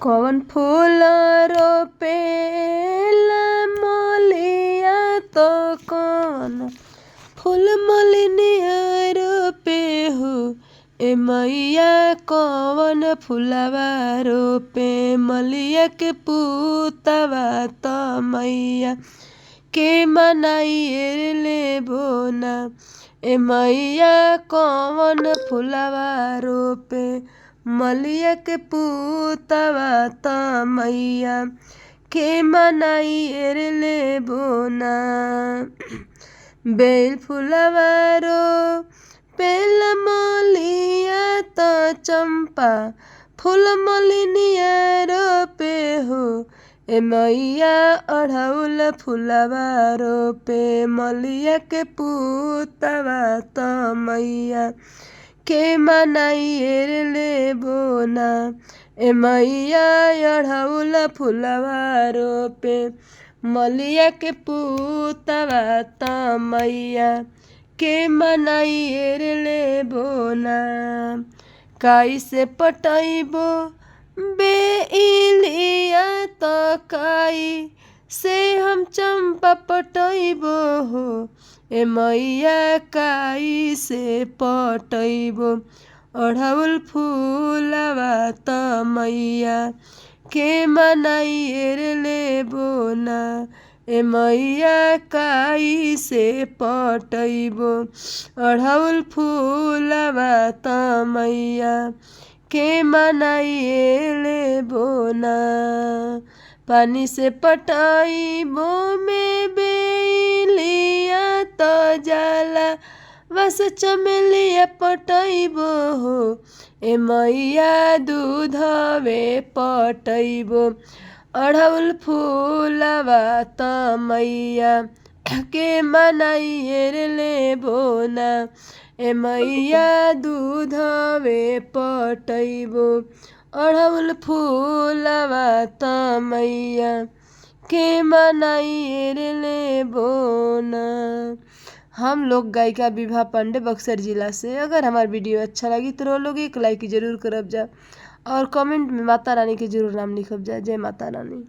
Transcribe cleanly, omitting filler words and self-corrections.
कौन फूल रोपेला मलिया तो कौन फूल मलिनिया रोपे हो। ए मैया कौन फूलवा रोपे मलिया के पूतवा तो मैया के मनाइए लेबो ना। ए मैया कौन फूलवा रोपे मलिया के पूतवा त मैया के मनाइए लेबो ना। बेल फूलवा रोपेल मलिया त चंपा फूल मलिनिया रोपे हो। ए मैया अढ़ौल फूलवा रोपे मलिया के पूतवा त मैया के मनाइए लेबो ना। ए मैया अढ़ौल फूलवा रोपे मलिया के पूतवा त मैया के मनाइए लेबो ना। कैसे पटैबो बेलिया तो काई से हम चंपा पटैबो हो। ए मैया काई से पटैबो अढ़ौल फूलवा त मैया के मनाइए लेबो ना। ए मैया काई से पटैबो अढ़ौल फूलवा त मैया के मनाइए लेबो ना। पानी से पटैबो में बेलिया तो जाला बस चमेलिया पटैबो हो। ए मैया दूधवे पटैबो अढ़ौल फूलवा त मैया के मनाइए लेबो ना। ए मैया दूधवे पटैबो अढ़ौल फूलवा त मैया के मनाइए लेबो ना। हम लोग गायिका विभा पांडे बक्सर जिला से। अगर हमारा वीडियो अच्छा लगी तो लोग एक लाइक जरूर करब जा और कमेंट में माता रानी के जरूर नाम लिखब जा। जय माता रानी।